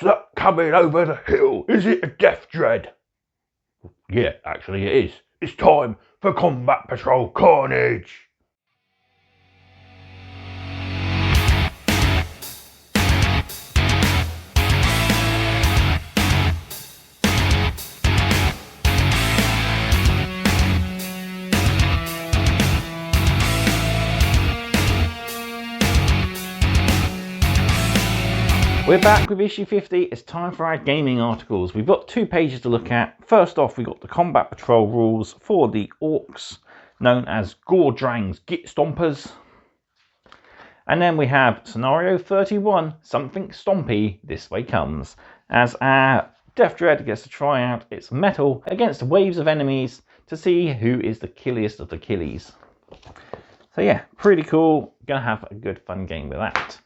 that coming over the hill? Is it a Deff Dread? Yeah, actually it is. It's time for Combat Patrol Carnage! We're back with issue 50. It's time for our gaming articles. We've got 2 pages to look at. First off, we've got the combat patrol rules for the orcs, known as Gordrang's Git Stompers. And then we have scenario 31, something Stompy, This Way Comes, as our Deff Dread gets to try out its metal against waves of enemies to see who is the killiest of the killies. So yeah, pretty cool. Gonna have a good fun game with that.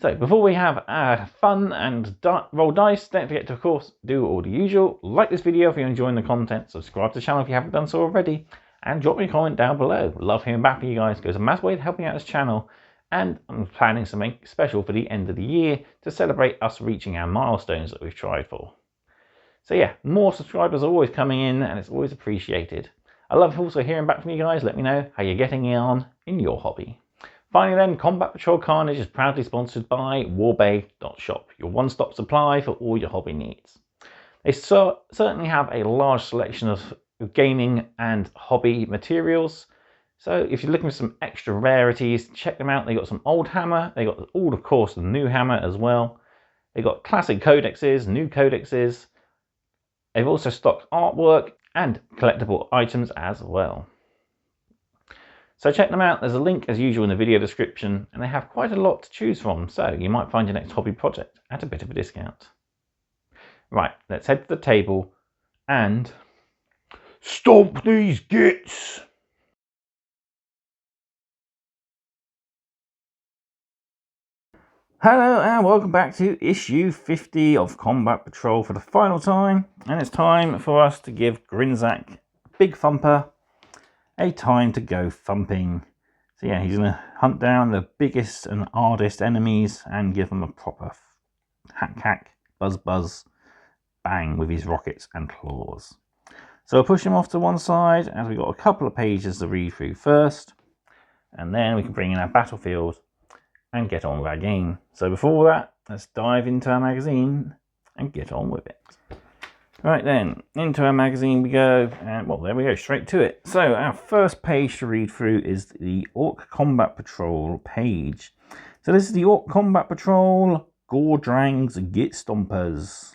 So before we have fun and roll dice, don't forget to, of course, do all the usual. Like this video if you're enjoying the content, subscribe to the channel if you haven't done so already, and drop me a comment down below. Love hearing back from you guys. It goes a massive way to helping out this channel, and I'm planning something special for the end of the year to celebrate us reaching our milestones that we've tried for. So yeah, more subscribers are always coming in, and it's always appreciated. I love also hearing back from you guys. Let me know how you're getting on in your hobby. Finally then, Combat Patrol Carnage is proudly sponsored by warbay.shop, your one-stop supply for all your hobby needs. They certainly have a large selection of gaming and hobby materials, so if you're looking for some extra rarities, check them out. They got some old hammer, they got all, of course, the new hammer as well. They got classic codexes, new codexes. They've also stocked artwork and collectible items as well. So check them out. There's a link as usual in the video description, and they have quite a lot to choose from, so you might find your next hobby project at a bit of a discount. Right, let's head to the table and stomp these gits! Hello and welcome back to issue 50 of Combat Patrol for the final time, and it's time for us to give Grinzak, Big Thumper, a time to go thumping. So yeah, he's going to hunt down the biggest and hardest enemies and give them a proper hack, buzz, bang with his rockets and claws. So we'll push him off to one side as we've got a couple of pages to read through first, and then we can bring in our battlefield and get on with our game. So before that, let's dive into our magazine and get on with it. Right then, into our magazine we go, and well, there we go, straight to it. So our first page to read through is the Orc Combat Patrol page. So this is the Orc Combat Patrol Gordrang's Git Stompers.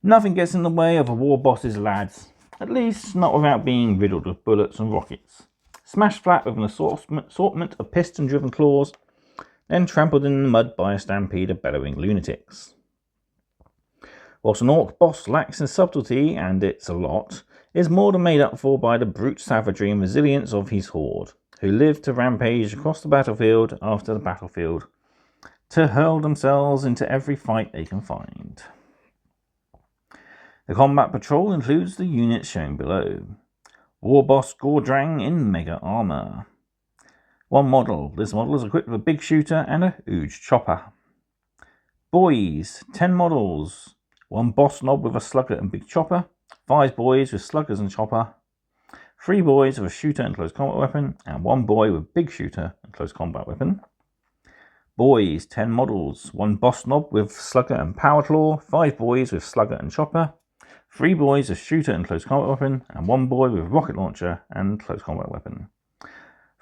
Nothing gets in the way of a war boss's lads, at least not without being riddled with bullets and rockets. Smashed flat with an assortment of piston-driven claws, then trampled in the mud by a stampede of bellowing lunatics. Whilst an orc boss lacks in subtlety, and it's a lot, is more than made up for by the brute savagery and resilience of his horde, who live to rampage across the battlefield after the battlefield, to hurl themselves into every fight they can find. The combat patrol includes the units shown below. War Boss Gordrang in mega armor. One model. This model is equipped with a big shooter and a huge chopper. Boys. 10 models. One boss knob with a slugger and big chopper. 5 boys with sluggers and chopper. 3 boys with a shooter and close combat weapon. And 1 boy with big shooter and close combat weapon. Boys. 10 models. 1 boss knob with slugger and power claw. 5 boys with slugger and chopper. 3 boys with shooter and close combat weapon. And 1 boy with rocket launcher and close combat weapon.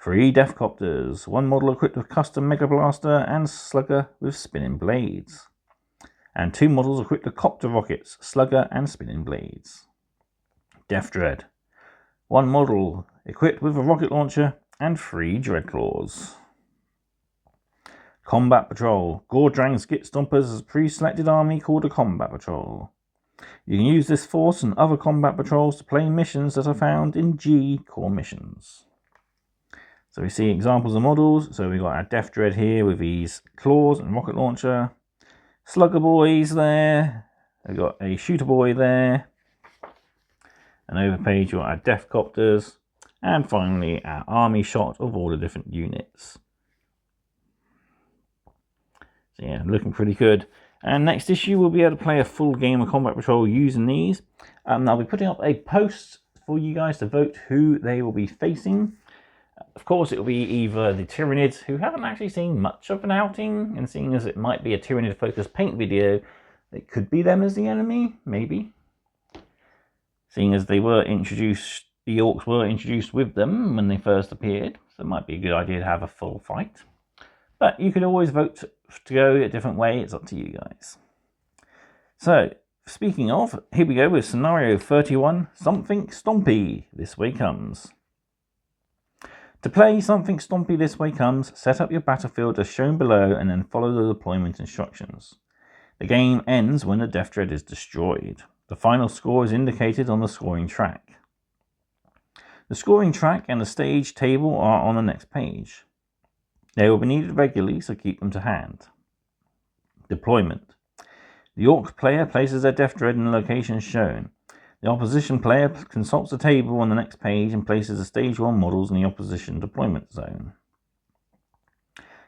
3 Death Copters. 1 model equipped with custom Mega Blaster and slugger with spinning blades. And 2 models equipped with copter rockets, slugger and spinning blades. Deff Dread. 1 model equipped with a rocket launcher and 3 Dreadclaws. Combat Patrol. Gordrang's Git Stompers is a pre-selected army called a Combat Patrol. You can use this force and other combat patrols to play missions that are found in G core missions. So we see examples of models. So we've got our Deff Dread here with his claws and rocket launcher. Slugger boys there. We've got a shooter boy there. And over page we've got our Death Copters. And finally our army shot of all the different units. So yeah, looking pretty good. And next issue, we'll be able to play a full game of Combat Patrol using these. I'll be putting up a post for you guys to vote who they will be facing. Of course, it will be either the Tyranids, who haven't actually seen much of an outing, and seeing as it might be a Tyranid-focused paint video, it could be them as the enemy, maybe. Seeing as they were introduced, the Orcs were introduced with them when they first appeared, so it might be a good idea to have a full fight. But you could always vote to go a different way, it's up to you guys. So, speaking of, here we go with scenario 31, Something Stompy, This Way Comes. To play Something Stompy This Way Comes, set up your battlefield as shown below and then follow the deployment instructions. The game ends when the Deff Dread is destroyed. The final score is indicated on the scoring track. The scoring track and the stage table are on the next page. They will be needed regularly, so keep them to hand. Deployment. The Orc player places their Deff Dread in the location shown. The opposition player consults the table on the next page and places the Stage 1 models in the opposition deployment zone.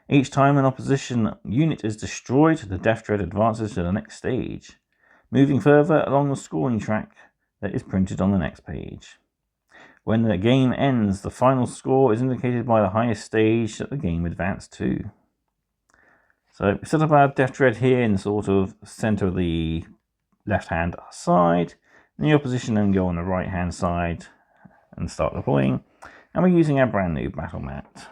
Each time an opposition unit is destroyed, the Deff Dread advances to the next stage, moving further along the scoring track that is printed on the next page. When the game ends, the final score is indicated by the highest stage that the game advanced to. So we set up our Deff Dread here in the sort of centre of the left-hand side, and the opposition then go on the right-hand side and start deploying, and we're using our brand new battle mat.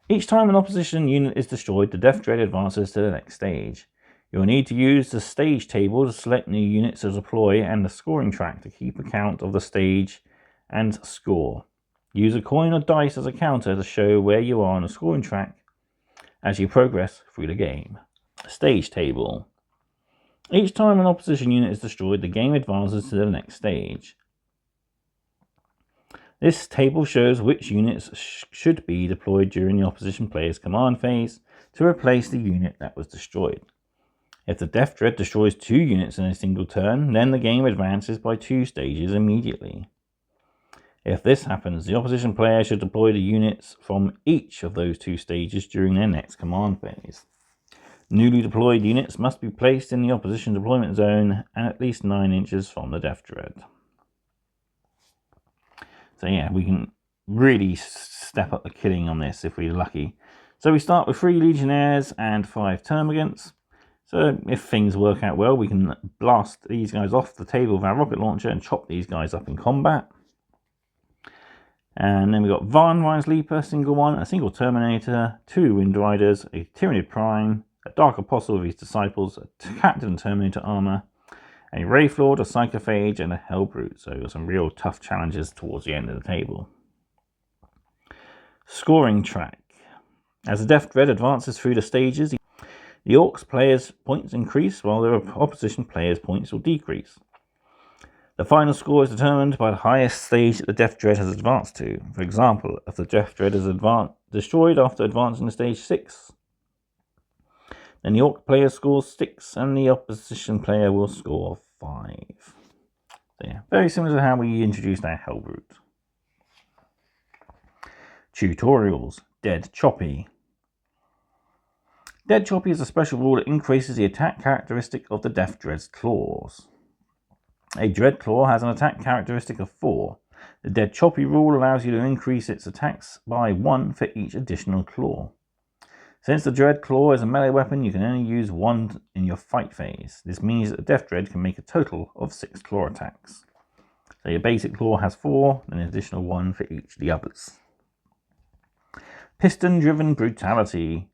Each time an opposition unit is destroyed, the Deff Dread advances to the next stage. You'll need to use the stage table to select new units to deploy and the scoring track to keep account of the stage and score. Use a coin or dice as a counter to show where you are on the scoring track as you progress through the game. Stage table. Each time an opposition unit is destroyed, the game advances to the next stage. This table shows which units should be deployed during the opposition player's command phase to replace the unit that was destroyed. If the Deff Dread destroys 2 units in a single turn, then the game advances by 2 stages immediately. If this happens, the opposition player should deploy the units from each of those 2 stages during their next command phase. Newly deployed units must be placed in the opposition deployment zone and at least 9 inches from the Deff Dread. So yeah, we can really step up the killing on this if we're lucky. So we start with 3 Legionnaires and 5 Termagants. So if things work out well, we can blast these guys off the table with our rocket launcher and chop these guys up in combat. And then we've got Varnvine's Leaper, single one, a single Terminator, 2 Wind Riders, a Tyranid Prime, a Dark Apostle with his disciples, a Captain Terminator armor, a Wraithlord, a Psychophage, and a Hellbrute. So we've got some real tough challenges towards the end of the table. Scoring track. As the Deff Dread advances through the stages, the Orcs players' points increase while the opposition players' points will decrease. The final score is determined by the highest stage that the Deff Dread has advanced to. For example, if the Deff Dread is destroyed after advancing to stage 6, then the Orc player scores 6 and the opposition player will score 5. So yeah, very similar to how we introduced our Hellbrute. Tutorials. Dead Choppy. Dead Choppy is a special rule that increases the attack characteristic of the Deff Dread's claws. A Dread Claw has an attack characteristic of 4. The Dead Choppy rule allows you to increase its attacks by 1 for each additional claw. Since the Dread Claw is a melee weapon, you can only use 1 in your fight phase. This means that the Deff Dread can make a total of 6 claw attacks. So your basic claw has 4, and an additional 1 for each of the others. Piston-driven brutality.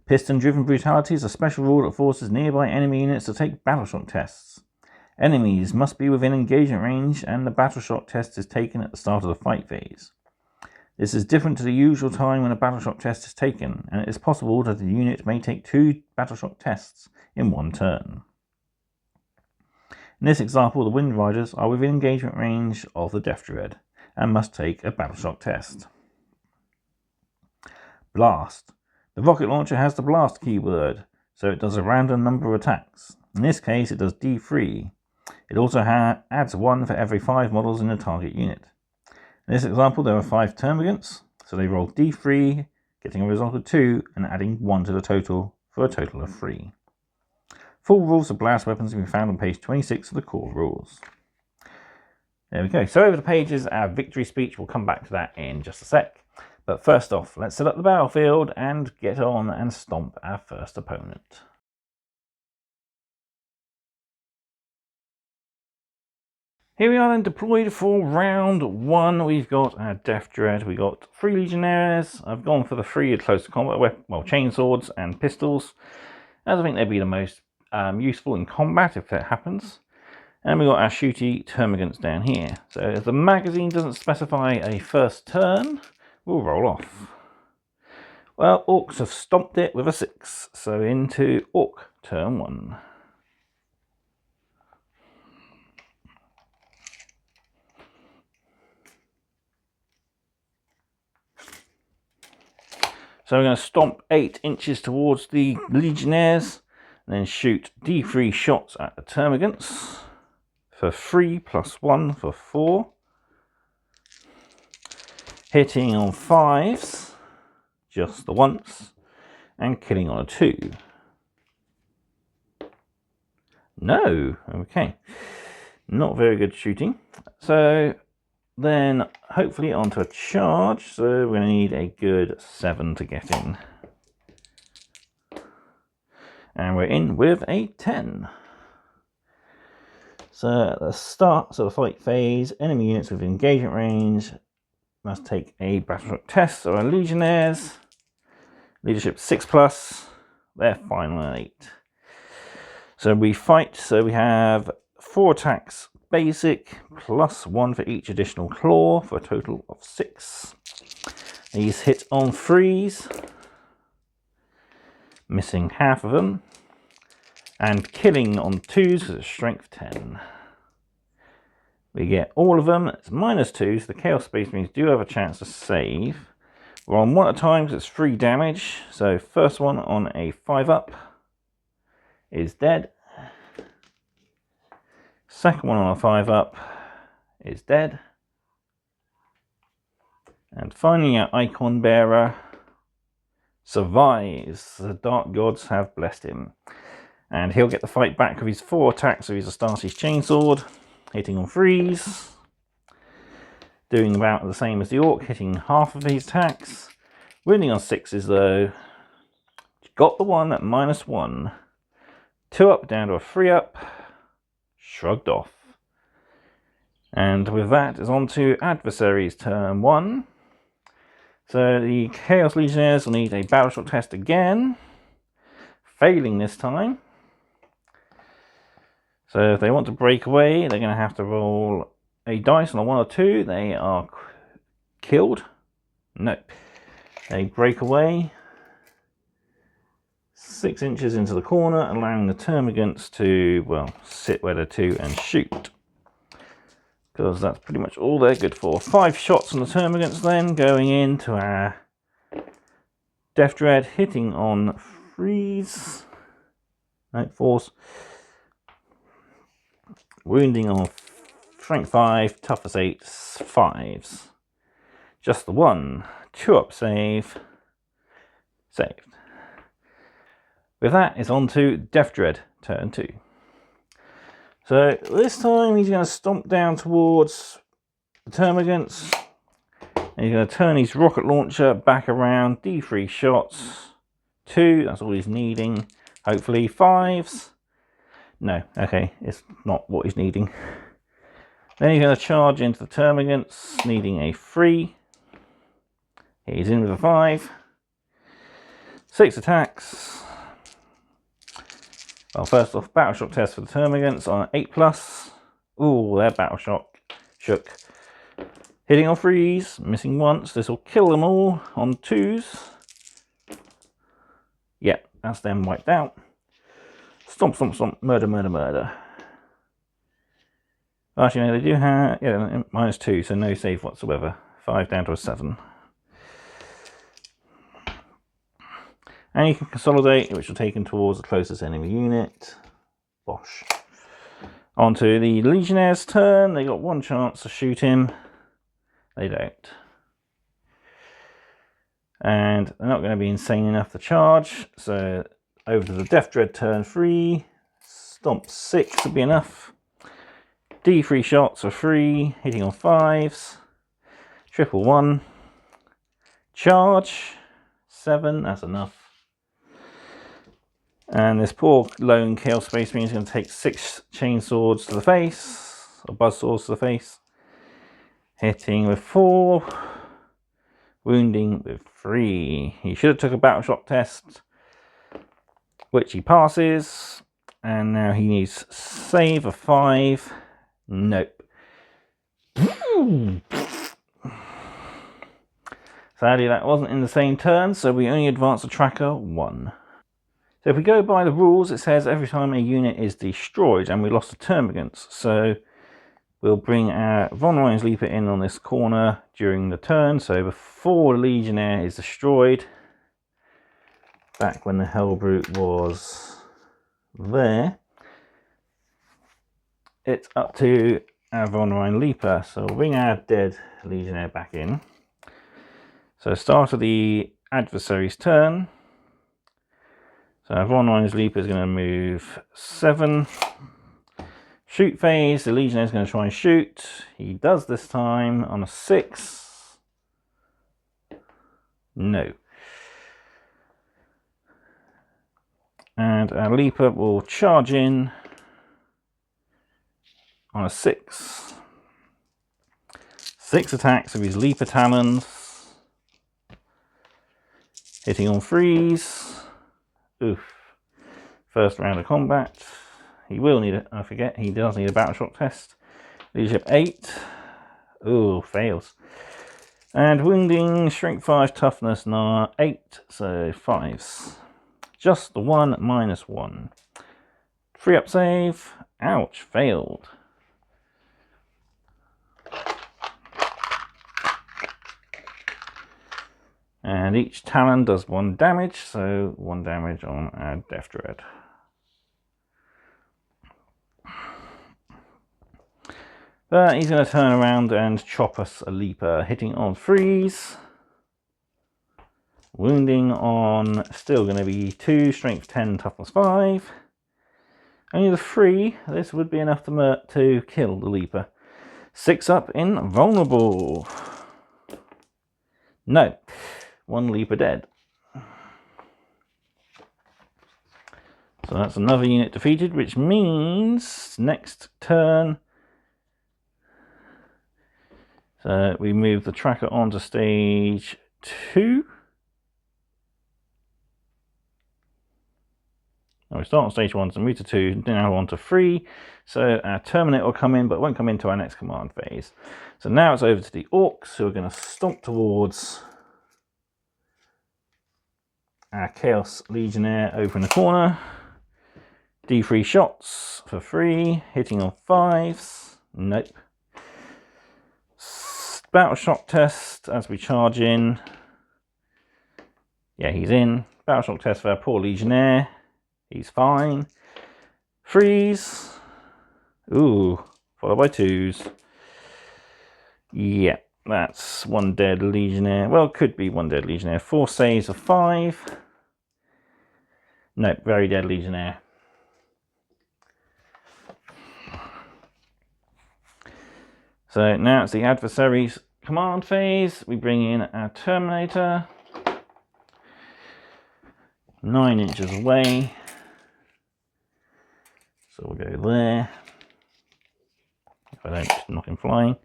Piston-driven brutality is a special rule that forces nearby enemy units to take battleshock tests. Enemies must be within engagement range, and the battleshock test is taken at the start of the fight phase. This is different to the usual time when a battleshock test is taken, and it is possible that the unit may take 2 battleshock tests in one turn. In this example, the Wind Riders are within engagement range of the Deff Dread, and must take a battleshock test. Blast. The rocket launcher has the blast keyword, so it does a random number of attacks. In this case, it does D3. It also adds 1 for every 5 models in the target unit. In this example, there are 5 Termagants, so they roll D3, getting a result of 2 and adding 1 to the total for a total of 3. Full rules of blast weapons can be found on page 26 of the core rules. There we go. So over the pages, our victory speech. We'll come back to that in just a sec. But first off, let's set up the battlefield and get on and stomp our first opponent. Here we are then deployed for round 1. We've got our Deff Dread. We've got 3 Legionnaires. I've gone for the 3 close to combat, chainswords and pistols, as I think they'd be the most useful in combat if that happens. And we've got our shooty termagants down here. So if the magazine doesn't specify a first turn, we'll roll off. Well, orcs have stomped it with a 6, so into orc turn 1. So we're going to stomp 8 inches towards the Legionnaires, and then shoot D3 shots at the termagants for 3 plus 1 for 4. Hitting on 5s, just the once, and killing on a 2. No, okay, not very good shooting. So then hopefully onto a charge, so we're going to need a good 7 to get in. And we're in with a 10. So at the start of the fight phase, enemy units with engagement range must take a battleshock test. So our Legionnaires, leadership 6+, they're final at 8. So we fight, so we have 4 attacks basic, plus 1 for each additional claw, for a total of 6. These hit on 3s, missing half of them, and killing on 2s with a strength 10. We get all of them, it's -2, so the Chaos Space Marines do have a chance to save. We're on 1 at a time, so it's 3 damage. So first one on a 5-up is dead. Second one on a 5-up is dead. And finally our Icon Bearer survives. The Dark Gods have blessed him. And he'll get the fight back with his 4 attacks, so he's a Astartes Chainsword, hitting on 3s. Doing about the same as the Orc, hitting half of his attacks. Wounding on 6s though. Got the one at -1. 2-up down to a 3-up. Shrugged off. And with that is on to adversaries turn 1. So the Chaos Legionnaires will need a battleship test again. Failing this time. So if they want to break away, they're going to have to roll a dice on a 1 or 2. They are killed. No. They break away 6 inches into the corner, allowing the termagants to, well, sit where they're to and shoot. Because that's pretty much all they're good for. 5 shots on the termagants then, going into our Deff Dread, hitting on 3s. No, 4s. Wounding on strength 5, toughness 8, 5s. Just the one. 2-up save. Saved. With that, it's on to Deff Dread, turn 2. So this time he's going to stomp down towards the termagants. And he's going to turn his rocket launcher back around. D3 shots. 2, that's all he's needing. Hopefully 5s. No, okay, it's not what he's needing. Then he's going to charge into the termagants, needing a 3. He's in with a 5. 6 attacks. Well, first off, battleshock test for the termagants on an 8+. Ooh, their battleshock shook. Hitting on 3s, missing once. This will kill them all on 2s. Yep, that's them wiped out. Stomp, stomp, stomp, murder, murder, murder. Actually, no, they do have, yeah, -2, so no save whatsoever. 5 down to a 7. And you can consolidate, which will take him towards the closest enemy unit. Bosh. On to the Legionnaire's turn. They got 1 chance to shoot him. They don't. And they're not going to be insane enough to charge, so Over to the Deff Dread turn 3. Stomp 6 would be enough. D3 shots for 3, hitting on 5s. Triple 1. Charge 7, that's enough. And this poor lone Chaos Space Marine is going to take 6 chain swords to the face, or buzz swords to the face. Hitting with 4, wounding with 3. He should have took a battle shock test, which he passes. And now he needs save of 5. Nope. Sadly, that wasn't in the same turn, so we only advance the tracker 1. So if we go by the rules, it says every time a unit is destroyed, and we lost a termagants. So we'll bring our Von Ryan's Leaper in on this corner during the turn. So before the Legionnaire is destroyed, back when the Hellbrute was there, it's up to our Von Ryan Leaper. So we'll bring our dead Legionnaire back in. So start of the adversary's turn. So Von Ryan's Leaper is going to move 7. Shoot phase, the Legionnaire is going to try and shoot. He does this time on a 6. No. And our Leaper will charge in on a 6. 6 attacks with his Leaper Talons. Hitting on 3s. Oof. First round of combat. He will need it. I forget. He does need a battle shock test. Leadership 8. Ooh, fails. And wounding, strength 5, toughness 8. So 5s. Just the 1 minus 1. 3 up save. Ouch, failed. And each Talon does 1 damage, so 1 damage on our Deff Dread. But he's going to turn around and chop us a Leaper, hitting on 3s. Wounding on, still going to be 2, strength 10, toughness 5. Only the 3, this would be enough to kill the Leaper. 6 up in vulnerable. No. 1 Leaper dead. So that's another unit defeated, which means next turn. So we move the tracker onto stage 2. And we start on stage 1, so move to 2, now on to 3. So our Terminator will come in, but won't come into our next command phase. So now it's over to the Orcs, who are going to stomp towards our Chaos Legionnaire over in the corner. D3 shots for 3, hitting on 5s. Nope. Battle shock test as we charge in. Yeah, he's in. Battle shock test for our poor Legionnaire. He's fine. 3s. Ooh, followed by 2s. Yeah, that's 1 dead Legionnaire. Well, could be 1 dead Legionnaire. 4 saves of 5. Nope, very dead Legionnaire. So now it's the adversaries command phase. We bring in our Terminator. 9 inches away. So we'll go there. If I don't knock him flying.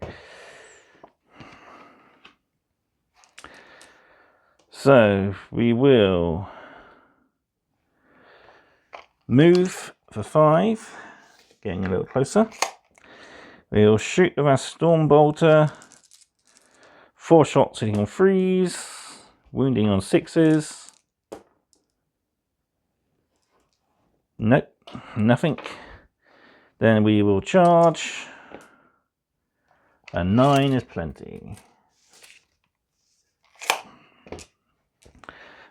So we will move for 5, getting a little closer. We'll shoot with our Storm Bolter. 4 shots hitting on 3s, wounding on 6s. Nope, nothing. Then we will charge. A 9 is plenty.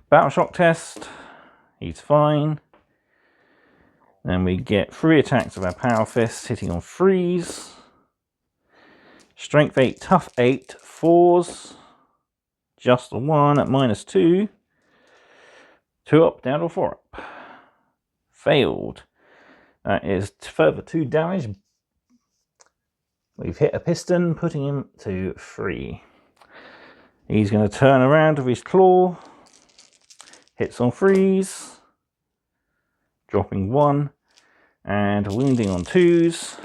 Battle shock test. He's fine. Then we get 3 attacks of our Power Fist hitting on 3s. Strength 8, tough 8, 4s. Just the 1 at -2. 2 up, down to 4 up. Failed. That is further 2 damage. We've hit a piston, putting him to 3. He's going to turn around with his claw. Hits on 3s. Dropping 1. And wounding on 2s.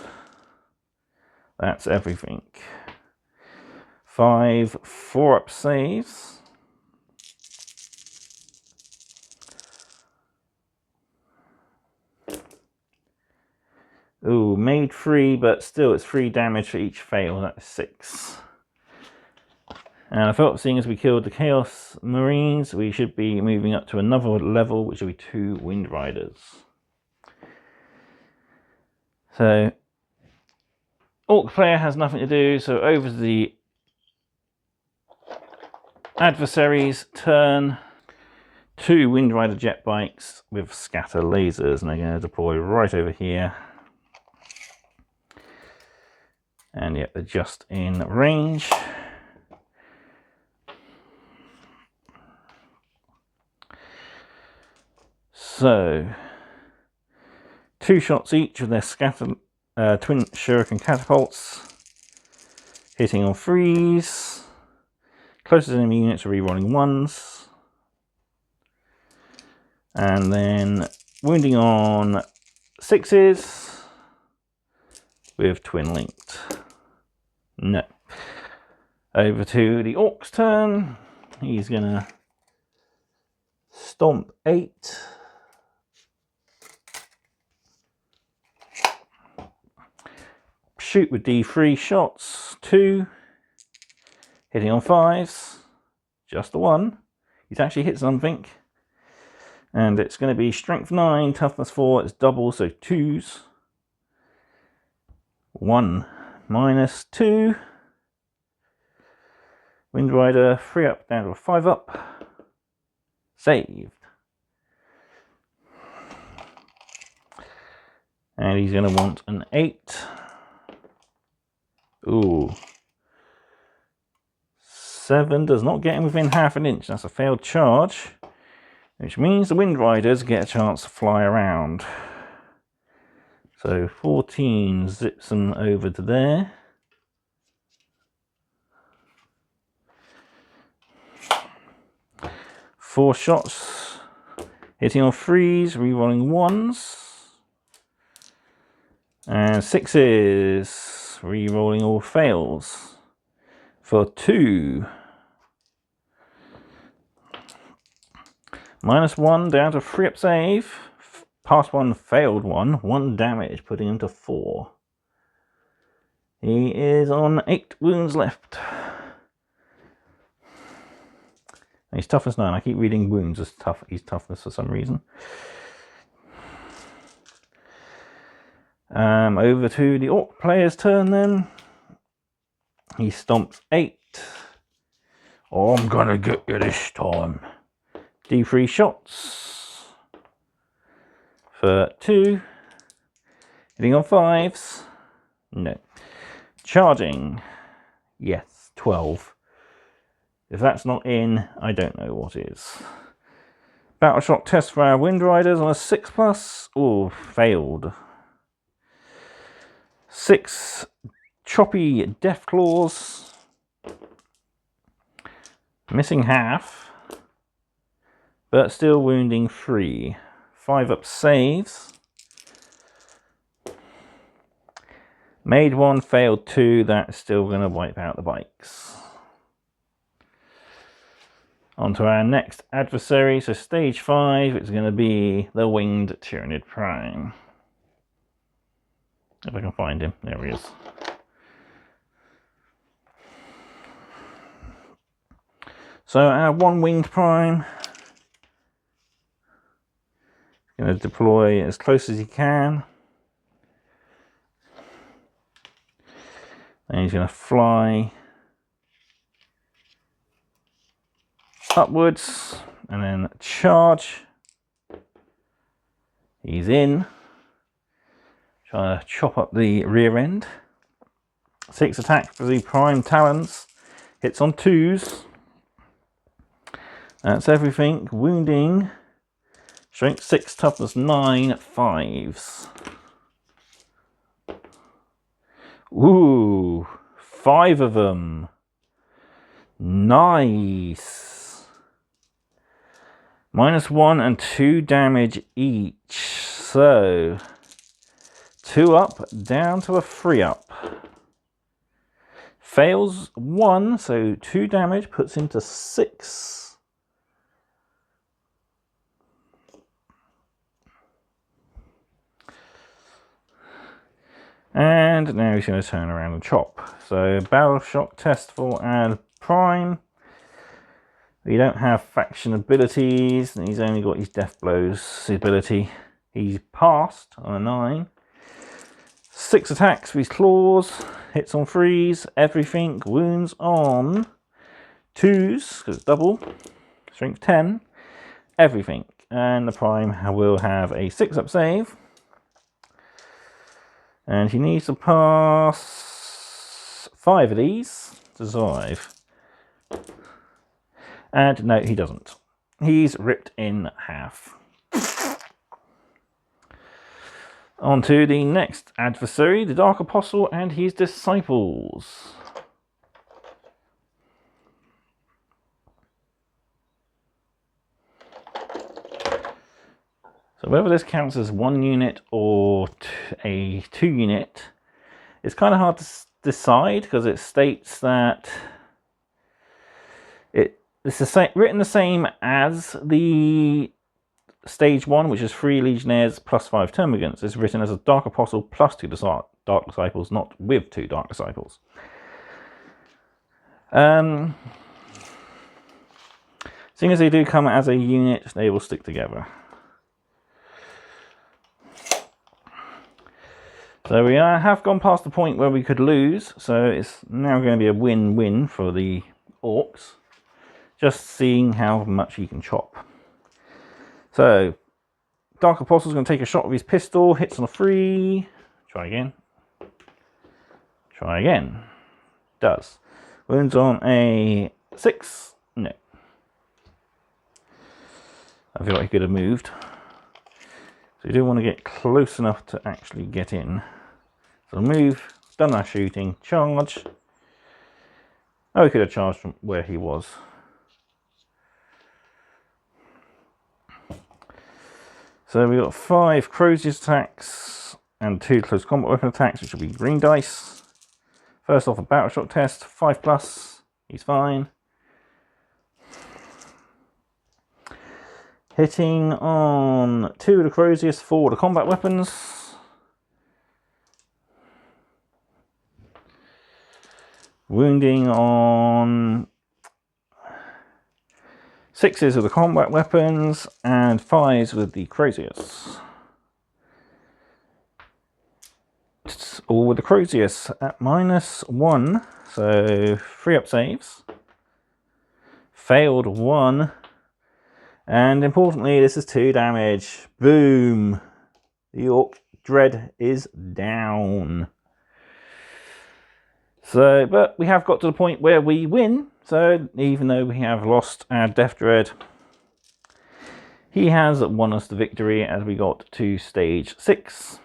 That's everything. 5 4-up saves. Ooh, made 3, but still it's 3 damage for each fail. That's 6. And I thought, seeing as we killed the Chaos Marines, we should be moving up to another level, which will be 2 Wind Riders. So, Orc player has nothing to do, so over to the adversaries' turn. 2 Wind Rider jet bikes with scatter lasers, and they're going to deploy right over here. And yep, they're just in range. So, 2 shots each with their scatter twin shuriken catapults, hitting on 3s. Closest enemy units are rerolling 1s. And then wounding on 6s with twin linked. No. Over to the Orc's turn. He's gonna stomp 8. Shoot with D3 shots, 2. Hitting on 5s. Just the 1. He's actually hit something. And it's going to be strength 9, toughness 4. It's double, so 2s. 1 minus 2. Wind Rider 3 up down to a 5 up. Saved. And he's going to want an 8. Ooh. 7 does not get him within half an inch. That's a failed charge. Which means the Wind Riders get a chance to fly around. So 14 zips them over to there. Four shots, hitting on 3s, rerolling 1s. And 6s, rerolling all fails for 2. Minus 1 down to 3-up save. Past 1 failed 1. 1 damage, putting him to 4. He is on 8 wounds left. He's toughness 9. I keep reading wounds as tough. He's toughness for some reason. Over to the Orc player's turn then. He stomps 8. Oh, I'm gonna get you this time. D3 shots for 2. Hitting on 5s. No. Charging. Yes, 12. If that's not in, I don't know what is. Battle shot test for our Wind Riders on a 6+. Oh, failed. 6 choppy Death Claws. Missing half. But still wounding 3. 5-up saves. Made 1, failed 2. That's still going to wipe out the bikes. On to our next adversary. So stage 5, it's going to be the Winged Tyranid Prime. If I can find him. There he is. So our 1 Winged Prime is going to deploy as close as he can. And he's going to fly upwards and then charge. He's in. Trying to chop up the rear end. 6 attack for the Prime Talons. Hits on 2s. That's everything. Wounding Strength 6, toughness 9, 5s. Ooh, 5 of them. Nice. -1 and 2 damage each. So 2 up, down to a 3 up. Fails 1, so 2 damage puts him to 6. And now he's going to turn around and chop. So barrel shock test for Ad Prime. We don't have faction abilities, and he's only got his death blows ability. He's passed on a 9. 6 attacks with his claws, hits on 3s, everything, wounds on 2s, because it's double, strength 10, everything. And the Prime will have a 6 up save. And he needs to pass 5 of these to survive. And no, he doesn't. He's ripped in half. On to the next adversary, the Dark Apostle and his disciples. So whether this counts as 1 unit or a 2 unit, it's kind of hard to decide because it states that it's written the same as the stage 1, which is 3 Legionnaires plus 5 Termagants. It's written as a Dark Apostle plus 2 Dark Disciples, not with 2 Dark Disciples. Seeing as they do come as a unit, they will stick together. So we have gone past the point where we could lose, so it's now going to be a win-win for the orcs. Just seeing how much he can chop. So, Dark Apostle's going to take a shot with his pistol, hits on a 3. Try again. Try again. Does. Wounds on a 6. No. I feel like he could have moved. So you do want to get close enough to actually get in. So move, done that shooting, charge. Oh, he could have charged from where he was. So we got 5 Crozier attacks and 2 close combat weapon attacks, which will be green dice. First off, a battle shock test, 5+. He's fine. Hitting on 2 of the Croziers, 4 of the combat weapons. Wounding on 6s of the combat weapons and 5s with the Croziers. All with the Croziers at -1, so 3 up saves. Failed 1. And importantly, this is 2 damage. Boom! The Orc Dread is down. So, but we have got to the point where we win. So, even though we have lost our Deff Dread, he has won us the victory as we got to stage 6,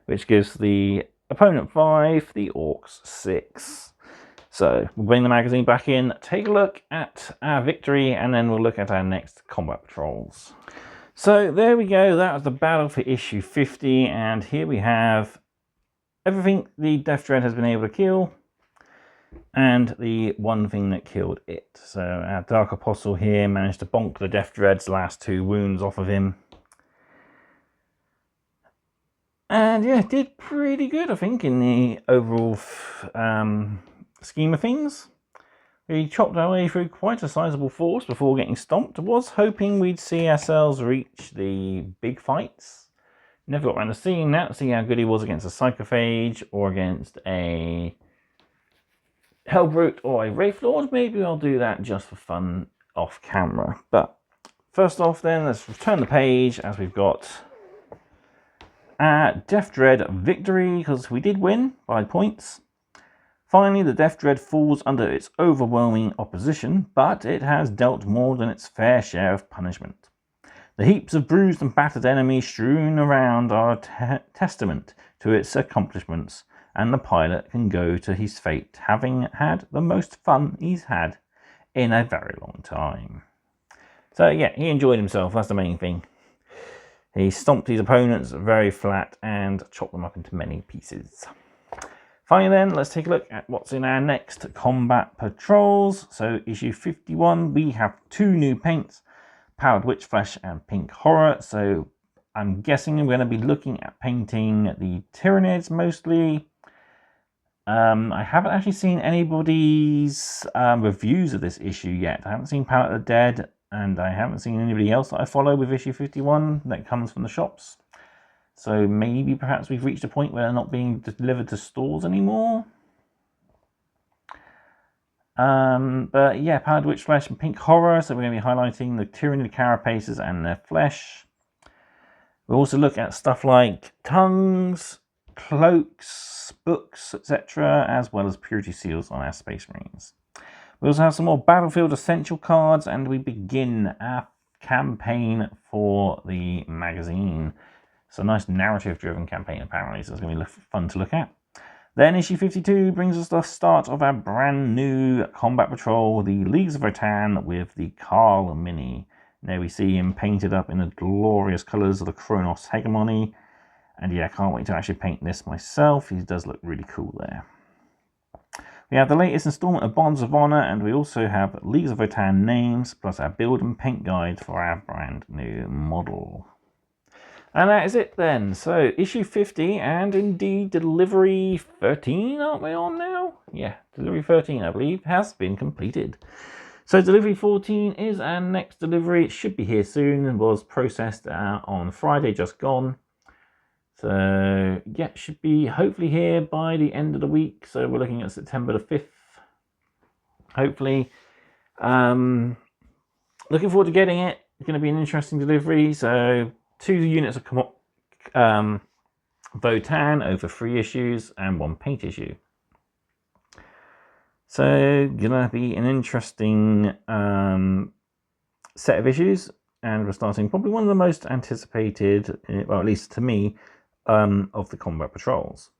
which gives the opponent 5, the Orcs 6. So, we'll bring the magazine back in, take a look at our victory, and then we'll look at our next combat patrols. So, there we go. That was the battle for issue 50, and here we have everything the Deff Dread has been able to kill, and the one thing that killed it. So our Dark Apostle here managed to bonk the Deff Dread's last 2 wounds off of him. And yeah, did pretty good, I think, in the overall scheme of things. We chopped our way through quite a sizable force before getting stomped. I was hoping we'd see ourselves reach the big fights. Never got around to seeing that, see how good he was against a Psychophage or against a Hellbrute or a Wraithlord. Maybe I'll do that just for fun off camera. But first off then, let's return the page as we've got our Deff Dread victory, because we did win by points. Finally, the Deff Dread falls under its overwhelming opposition, but it has dealt more than its fair share of punishment. The heaps of bruised and battered enemies strewn around are a testament to its accomplishments, and the pilot can go to his fate, having had the most fun he's had in a very long time. So yeah, he enjoyed himself, that's the main thing. He stomped his opponents very flat and chopped them up into many pieces. Finally then, let's take a look at what's in our next combat patrols. So issue 51, we have 2 new paints, Powered Witch Flesh and Pink Horror. So I'm guessing we're going to be looking at painting the Tyranids mostly. I haven't actually seen anybody's reviews of this issue yet. I haven't seen Palette of the Dead, and I haven't seen anybody else that I follow with issue 51 that comes from the shops. So maybe perhaps we've reached a point where they're not being delivered to stores anymore. But yeah, Powered Witch Flesh and Pink Horror. So we're going to be highlighting the Tyranid carapaces and their flesh. We'll also look at stuff like tongues, cloaks, books, etc., as well as purity seals on our Space Marines. We also have some more Battlefield Essential cards, and we begin our campaign for the magazine. It's a nice narrative-driven campaign, apparently, so it's going to be fun to look at. Then issue 52 brings us the start of our brand new combat patrol, the Leagues of Votann, with the Carl Mini. There we see him painted up in the glorious colours of the Kronos Hegemony. And yeah, I can't wait to actually paint this myself. He does look really cool there. We have the latest instalment of Bonds of Honor, and we also have Leagues of Votann names, plus our build and paint guide for our brand new model. And that is it then. So issue 50 and indeed delivery 13, aren't we on now? Yeah, delivery 13 I believe has been completed. So delivery 14 is our next delivery. It should be here soon and was processed on Friday just gone. So yeah, it should be hopefully here by the end of the week. So we're looking at September the 5th. Hopefully. Looking forward to getting it. It's going to be an interesting delivery. So 2 units of Votann over 3 issues and 1 paint issue. So gonna be an interesting set of issues, and we're starting probably one of the most anticipated, well at least to me, of the combat patrols.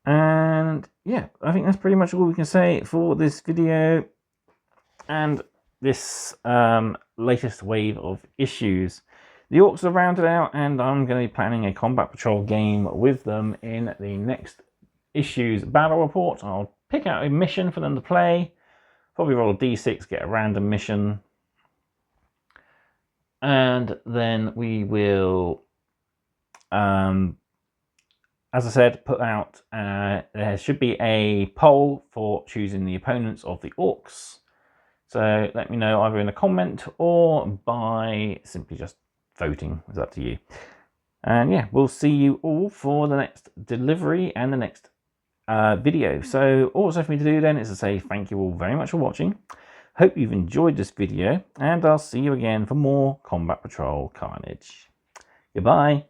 And yeah, I think that's pretty much all we can say for this video and this latest wave of issues. The Orcs are rounded out, and I'm going to be planning a combat patrol game with them in the next issue's battle report. I'll pick out a mission for them to play, probably roll a d6, get a random mission, and then we will, as I said, put out, there should be a poll for choosing the opponents of the Orcs. So let me know either in a comment or by simply just voting. It's up to you. And yeah, we'll see you all for the next delivery and the next video. So all that's left for me to do then is to say thank you all very much for watching. Hope you've enjoyed this video, and I'll see you again for more Combat Patrol Carnage. Goodbye.